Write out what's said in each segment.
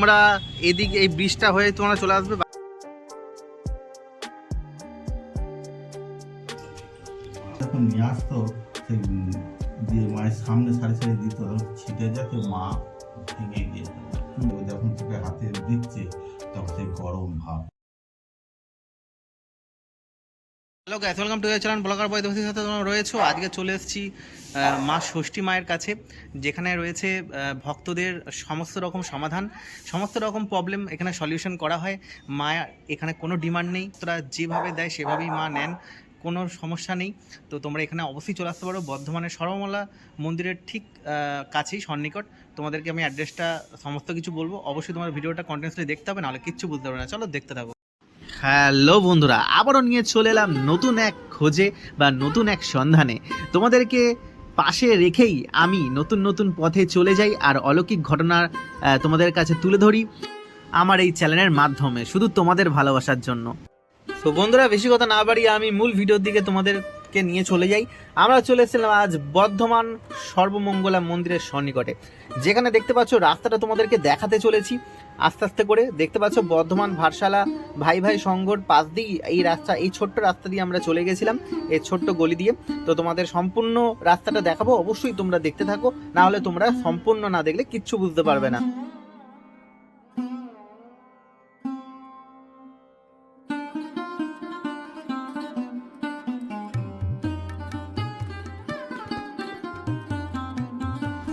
তোমরা এদিকে এই ব্রিজটা হয়ে তোমরা চলে আসবে। যখন নিয়ে আসতো সেই দিয়ে মায়ের সামনে সারি সারি দিত, ছিটে যাতে মা ভেঙে গিয়ে যখন তোকে হাতে দিচ্ছে তখন সেই গরম ভাব। Hello guys, welcome to your channel blogger boy দেবসীর সাথে তোমরা রয়েছো। আজকে চলে এসেছি মা ষষ্ঠী মায়ের কাছে, যেখানে রয়েছে ভক্তদের সমস্ত রকম সমাধান, সমস্ত রকম প্রবলেম এখানে সলিউশন করা হয়। মা এখানে কোনো ডিমান্ড নেই, তোরা যেভাবে দেয় সেভাবেই মা নেন, কোনো সমস্যা নেই। তো তোমরা এখানে অবশ্যই চলে আসতে পারো, বর্ধমানের সর্বমঙ্গলা মন্দিরের ঠিক কাছেই, সন্নিকট। তোমাদেরকে আমি অ্যাড্রেসটা সমস্ত কিছু বলবো, অবশ্যই তোমার ভিডিওটা কন্টিনিউসলি দেখতে হবে, নাহলে কিচ্ছু বুঝতে পারবে না। চলো দেখতে থাকো। হ্যালো বন্ধুরা, আবারও নিয়ে চলে এলাম নতুন এক খোঁজে বা নতুন এক সন্ধানে। তোমাদেরকে পাশে রেখেই আমি নতুন নতুন পথে চলে যাই আর অলৌকিক ঘটনা তোমাদের কাছে তুলে ধরি আমার এই চ্যানেলের মাধ্যমে, শুধু তোমাদের ভালোবাসার জন্য। তো বন্ধুরা, বেশি কথা না বাড়িয়ে আমি মূল ভিডিওর দিকে তোমাদেরকে নিয়ে চলে যাই। আমরা চলে এসেছিলাম আজ বর্ধমান সর্বমঙ্গলা মন্দিরের সন্নিকটে, যেখানে দেখতে পাচ্ছ রাস্তাটা তোমাদেরকে দেখাতে চলেছি আস্তে আস্তে করে। দেখতে পাচ্ছ বর্ধমান ভারসালা ভাই ভাই সংঘর পাশ দিয়ে এই রাস্তা, এই ছোট্ট রাস্তা দিয়ে আমরা চলে গেছিলাম, এই ছোট্ট গলি দিয়ে। তো তোমাদের সম্পূর্ণ রাস্তাটা দেখাবো, অবশ্যই তোমরা দেখতে থাকো, না হলে তোমরা সম্পূর্ণ না দেখলে কিচ্ছু বুঝতে পারবে না।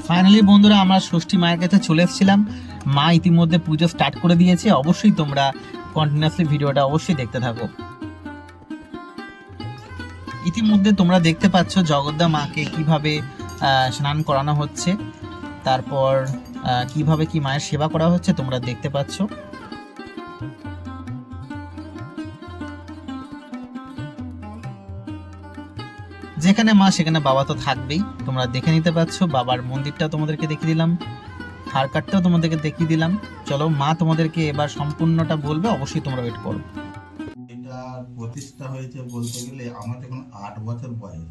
ফাইনালি বন্ধুরা, আমরা ষষ্ঠী মায়ের কাছে চলে এসেছিলাম। মা ইতিমধ্যে পুজো স্টার্ট করে দিয়েছে, অবশ্যই তোমরা কন্টিনিউয়াসলি ভিডিওটা অবশ্যই দেখতে থাকো। ইতিমধ্যে তোমরা দেখতে পাচ্ছ জগদ্দা মাকে কিভাবে স্নান করানো হচ্ছে, তারপর কিভাবে কি মায়ের সেবা করা হচ্ছে তোমরা দেখতে পাচ্ছ। যেখানে মা সেখানে বাবা তো থাকবেই, তোমরা দেখে নিতে পাচ্ছ। বাবার মন্দিরটা তোমাদেরকে দেখিয়ে দিলাম, থার কাটটাও তোমাদেরকে দেখিয়ে দিলাম। চলো, মা তোমাদেরকে এবার সম্পূর্ণটা বলবে, অবশ্যই তোমরা ওয়েট করো। এটা প্রতিষ্ঠা হয়েছে বলতে গেলে আমার যখন 8 বছর বয়স,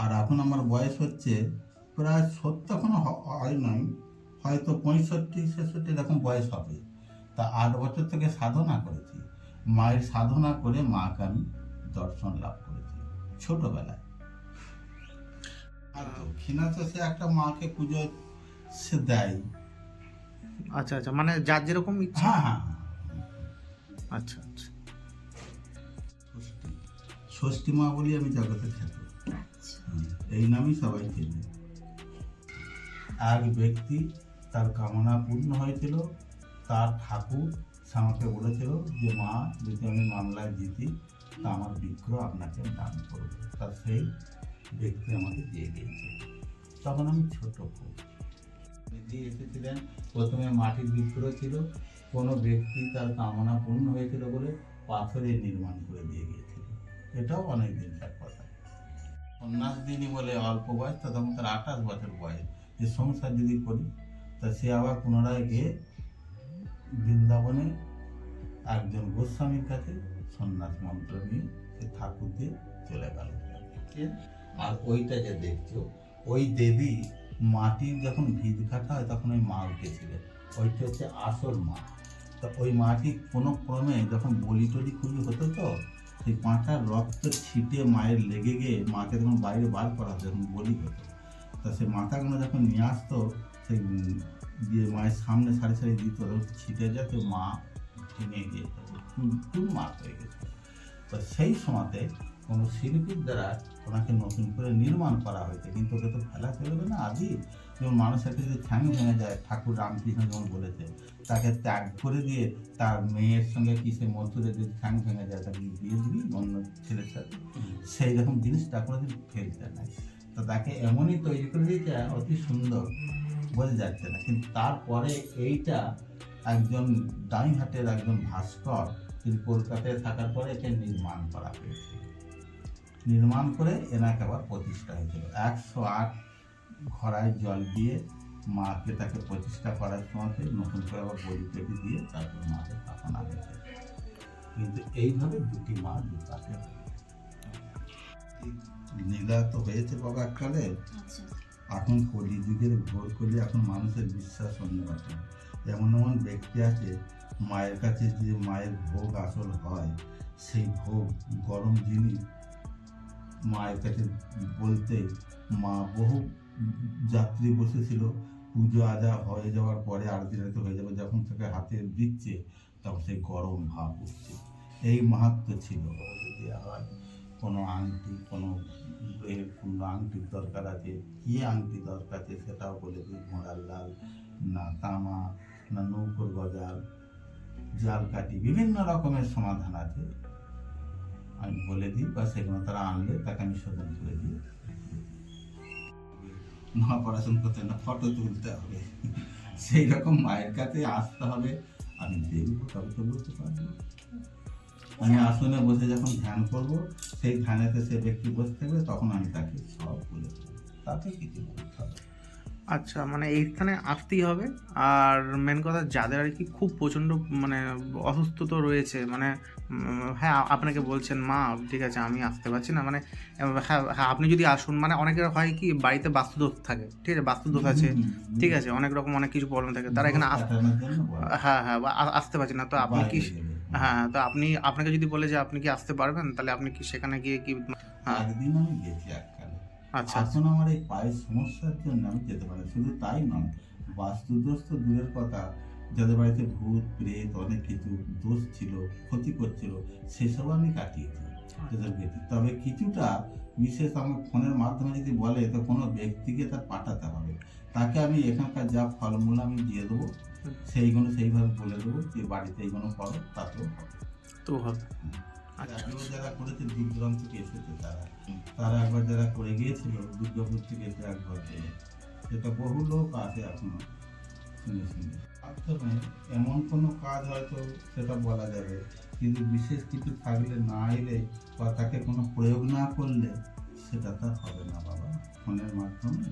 আর এখন আমার বয়স হচ্ছে প্রায় 70, এখনো হয় নাই, হয়তো 65-66 এরকম বয়স হবে। তা 8 বছর থেকে সাধনা করেছি, মায়ের সাধনা করে মাকে আমি দর্শন লাভ করেছি ছোটবেলায়। আর দক্ষিণা তো সে একটা মাকে পুজো সে দেয়। আচ্ছা আচ্ছা, মানে যার যেরকম ইচ্ছা। হ্যাঁ হ্যাঁ, আচ্ছা আচ্ছা। ষষ্ঠী মা বলি আমি জগতে খ্যাত, এই নামই সবাই চেনে। এক ব্যক্তি তার কামনা পূর্ণ হয়েছিল, তার ঠাকুর আমাকে বলেছিল যে মা, যদি আমি মামলায় জিতি তা আমার বিগ্রহ আপনাকে দান করবো। তা সেই ব্যক্তি আমাকে দিয়ে গিয়েছে। তখন আমি ছোট খুব দিয়ে এসেছিলেন। প্রথমে মাটির বিগ্রহ ছিল, কোনো ব্যক্তি তার কামনা পূর্ণ হয়েছিল বলে পাথরে নির্মাণ করে দিয়ে গিয়েছিল। এটাও অনেক দিনকার কথা। সন্ন্যাস দিনই বলে অল্প বয়স, তখন তার 28 বছর বয়স, যে সংসার যদি করি, তা সে আবার পুনরায় গিয়ে বৃন্দাবনে একজন গোস্বামীর কাছে সন্ন্যাস মন্ত্র নিয়ে সে ঠাকুর দিয়ে চলে গেল। আর ওইটা যে দেখছো, ওই দেবী মাটির যখন ভিত কাটা হয় তখন ওই মা উঠেছিলেন, ওইটা হচ্ছে আসল মা। তো ওই মাটি কোনো ক্রমে যখন বলি টলি খুবই হতো, তো সেই পাঁঠার রক্ত ছিটে মায়ের লেগে গিয়ে মাকে যখন বাইরে বার করা হতো, যখন বলি হতো, তা সে মাথাগুলো যখন নিয়ে আসতো, সেই দিয়ে মায়ের সামনে সারি সারি দিত, ছিটে যাতে মা ভেঙে গিয়ে চুন মার হয়ে গেছে। তো সেই সময়তে কোনো শিল্পীর দ্বারা ওনাকে নতুন করে নির্মাণ করা হয়েছে, কিন্তু ওকে তো ফেলা চলবে না। আদি যেমন মানুষের যদি ঠ্যাং ভেঙে যায়, ঠাকুর রামকৃষ্ণ যেমন বলেছে, তাকে ত্যাগ করে দিয়ে তার মেয়ের সঙ্গে কি সে মধুরে যদি ঠ্যাং ভেঙে যায় তাকে দিয়ে দিবি অন্য ছেলের সাথে, সেই রকম জিনিসটা কোনোদিন ফেলতে নাই। তো তাকে এমনই তৈরি করে দিয়েছে, অতি সুন্দর, বোঝা যাচ্ছে না। কিন্তু তারপরে এইটা একজন ডাইহাটের একজন ভাস্কর, তিনি কলকাতায় থাকার পরে একে নির্মাণ করা হয়েছে। নির্মাণ করে এনাকে আবার প্রতিষ্ঠা হয়েছিল। 108 ঘড়ায় জল দিয়ে মাকে তাকে প্রতিষ্ঠা করার সময় নতুন করে আবার বলি টলি দিয়ে তারপর মাকে স্থাপনা হয়েছে। কিন্তু এইভাবে দুটি মা দুপাশে লীলা তো হয়েছে বাবা এককালে। এখন কলিযুগের ঘোর কলি, এখন মানুষের বিশ্বাস অন্য রকম। এমন এমন ব্যক্তি আছে মায়ের কাছে যে মায়ের ভোগ আসল হয়, সেই ভোগ গরম জিনিস মায়ের কাছে বলতে মা বহু যাত্রী বসেছিল, পুজো আজা হয়ে যাওয়ার পরে আরতি রাতে হয়ে যাবে, যখন তাকে হাতে দিচ্ছে তখন সেই গরম ভাব উঠছে। এই মাহাত্ম্য ছিল। দেওয়া হয় কোনো আংটি, কোনো কোনো আংটির দরকার আছে, কি আংটি দরকার আছে সেটাও বলে দিই, ঘোড়ার লাল না তামা না নৌকোর গজাল, জাল কাটি, বিভিন্ন রকমের সমাধান আছে, আমি বলে দিই, বা সেগুলো তারা আনলে তাকে আমি শোধন করে দিই। না পড়াশোনা করতে না, ফটো তুলতে হবে, সেই রকম মায়ের কাছে আসতে হবে। আমি দেখবো তবে তো বলতে পারবো। আমি আসনে বসে যখন ধ্যান করব, সেই ধ্যানেতে সে ব্যক্তি বসে থাকবে, তখন আমি তাকে সব বলে দেবো, তাতে কিছু বলতে হবে। আচ্ছা, মানে এই স্থানে আসতেই হবে। আর মেন কথা, যাদের আর কি খুব প্রচণ্ড মানে অসুস্থতা রয়েছে, মানে হ্যাঁ আপনাকে বলছেন মা ঠিক আছে আমি আসতে পারছি না, মানে হ্যাঁ হ্যাঁ আপনি যদি আসুন, মানে অনেকের হয় কি বাড়িতে বাস্তুদোষ থাকে, ঠিক আছে, বাস্তুদোষ আছে, ঠিক আছে, অনেক রকম অনেক কিছু প্রবলেম থাকে, তারা এখানে কাটানোর জন্য বলে। হ্যাঁ হ্যাঁ আসতে পারছি না, তো আপনি কি বাইরে গেলে, হ্যাঁ তো আপনাকে যদি বলে যে আপনি কি আসতে পারবেন, তাহলে আপনি কি সেখানে গিয়ে কি হ্যাঁ একদিন আমি গেছি এককালে। আচ্ছা এখন আমার এই পায়ের সমস্যার জন্য আমি যেতে পারি। শুধু তাই নয়, বাস্তুদোষ তো দূরের কথা, যাদের বাড়িতে ভূত প্রেত অনেক কিছু দোষ ছিল, ক্ষতি করছিল, সেসব আমি কাটিয়েছি যাদের গেছি। তবে কিছুটা বিশেষ আমার ফোনের মাধ্যমে যদি বলে, তো কোনো ব্যক্তিকে তার পাঠাতে হবে, তাকে আমি এখানকার যা ফলমূল আমি দিয়ে দেবো, সেইগুলো সেইভাবে বলে দেবো যে বাড়িতে এইগুলো করো, তাতেও হবে। তো হবে। আচ্ছা আগেও যারা করেছে দূর দূরান্ত থেকে এসেছে, তারা একবার যারা করে গিয়েছিল দুর্গাপুর থেকে এসে একবার গেলে, সেটা বহু লোক আছে এখনো শুনে শুনে। মাধ্যমে এমন কোনো কাজ হয়তো সেটা বলা যাবে, কিন্তু বিশেষ কিছু থাকলে না এলে বা তাকে কোনো প্রয়োগ না করলে সেটা তার হবে না বাবা, ফোনের মাধ্যমে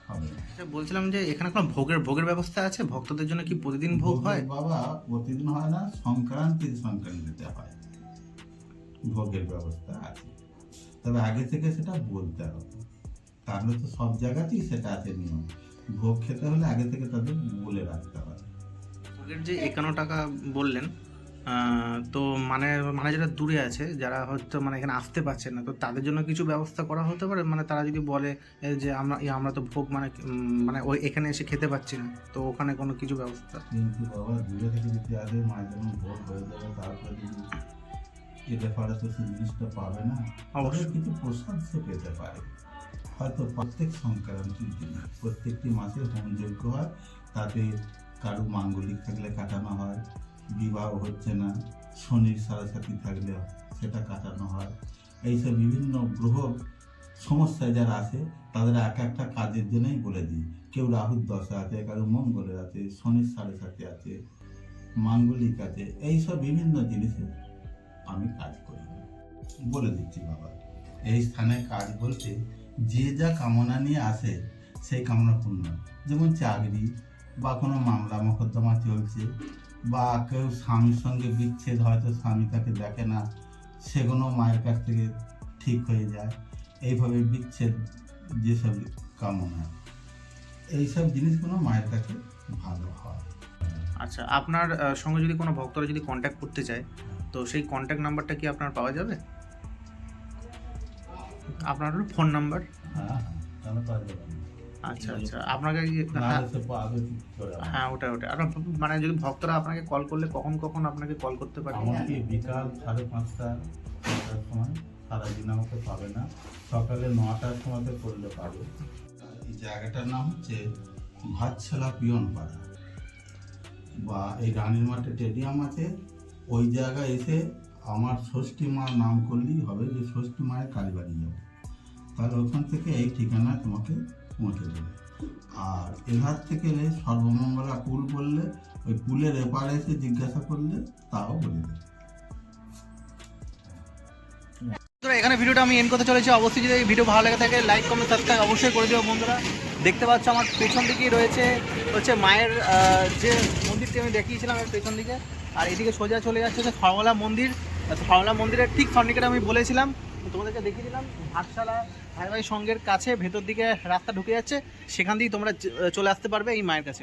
হবে না। আচ্ছা, বলছিলাম যে এখানে কোনো ভোগের ব্যবস্থা আছে ভক্তদের জন্য? কি প্রতিদিন ভোগ হয়? বাবা প্রতিদিন হয় না, সংক্রান্তিতে হয় ভোগের ব্যবস্থা আছে, তবে আগে থেকে সেটা বলতে হবে, তাহলে তো সব জায়গাতেই সেটা আছে নিয়ম। ভোগ খেতে হলে আগে থেকে তাদের বলে রাখতে হবে। ভোগের যে 51 টাকা বললেন, তো মানে মানে যারা দূরে আছে, যারা হয়তো মানে এখানে আসতে পারছে না, তো তাদের জন্য কিছু ব্যবস্থা করা হতে পারে? মানে তারা যদি বলে যে আমরা তো ভোগ মানে মানে ওই এখানে এসে খেতে পাচ্ছি না, তো ওখানে কোনো কিছু ব্যবস্থা? কিন্তু বাবা দূরে থেকে যদি আসে, মায়ের যখন ভোগ হয়ে যাবে, তারপরে যদি যেতে পারে তো সেই জিনিসটা পাবে না, অবশ্যই কিছু প্রসাদ সে পেতে পারে। হয়তো প্রত্যেক সংক্রান্তির দিন প্রত্যেকটি মাসে হোমযজ্ঞ হয়, তাতে কারো মাঙ্গলিক থাকলে কাটানো হয়, বিবাহ হচ্ছে না, শনির সাড়ে থাকলে সেটা কাটানো হয়। এইসব বিভিন্ন গ্রহ সমস্যায় যারা আছে, তাদের এক একটা কাজের জন্যই বলে দিই। কেউ রাহুর দশা আছে, কারো মঙ্গলের আছে, শনির সাড়ে আছে, মাঙ্গলিক আছে, এইসব বিভিন্ন জিনিসে আমি কাজ করি, বলে দিচ্ছি বাবা। এই স্থানে কাজ বলতে যে যা কামনা নিয়ে আসে সেই কামনা পূর্ণ, যেমন চাকরি বা কোনো মামলা মোকদ্দমা চলছে, বা কেউ স্বামীর সঙ্গে বিচ্ছেদ, হয়তো স্বামী তাকে দেখে না, সেগুলো মায়ের কাছ থেকে ঠিক হয়ে যায়। এইভাবে বিচ্ছেদ যেসব কামনা, এইসব জিনিসগুলো মায়ের কাছে ভালো হয়। আচ্ছা, আপনার সঙ্গে যদি কোনো ভক্তরা যদি কন্ট্যাক্ট করতে চায়, তো সেই কন্ট্যাক্ট নাম্বারটা কি আপনার পাওয়া যাবে? আপনার ফোন নাম্বার? হ্যাঁ, তাহলে পাওয়া যাবে। আচ্ছা আচ্ছা, আপনাকে হ্যাঁ ওটা আর মানে যদি ভক্তরা আপনাকে কল করলে কখন আপনাকে কল করতে পারে? আমাকে বিকাল 5:30-6টার সময়, সারাদিন আমাকে পাবে না, সকালে 9টার সময়তে করলে পাবে। এই জায়গাটার নাম হচ্ছে ভাতছালা পিয়ন পাড়া, বা এই রানীর মাঠে স্টেডিয়াম আছে, ওই জায়গায় এসে আমার ষষ্ঠী মার নাম করলেই হবে, যে ষষ্ঠী মায়ের কালীবাড়ি যাবে, তাহলে ওখান থেকে এই ঠিকানায় তোমাকে পৌঁছে দেবে। আর এধার থেকে সর্বমঙ্গলা পুল বললে, ওই পুলের এপারে এসে জিজ্ঞাসা করলে তাও বলে দেবে। এখানে ভিডিওটা আমি এন্ড করতে চলেছি। অবশ্যই যদি এই ভিডিও ভালো লেগে থাকে, লাইক কমেন্ট সাবস্ক্রাইব অবশ্যই করে দিও বন্ধুরা। দেখতে পাচ্ছ আমার পেছন দিকেই রয়েছে হচ্ছে মায়ের যে মন্দিরটি আমি দেখিয়েছিলাম এর পেছন দিকে, আর এদিকে সোজা চলে যাচ্ছে হচ্ছে সরলা মন্দির। সরলা মন্দিরের ঠিক সন্নিকটে আমি বলেছিলাম, তোমাদেরকে দেখিয়ে দিলাম, ভাতশালা ভাই ভাই সঙ্গের কাছে ভেতর দিকে রাস্তা ঢুকে যাচ্ছে, সেখান দিয়েই তোমরা চলে আসতে পারবে এই মায়ের কাছে।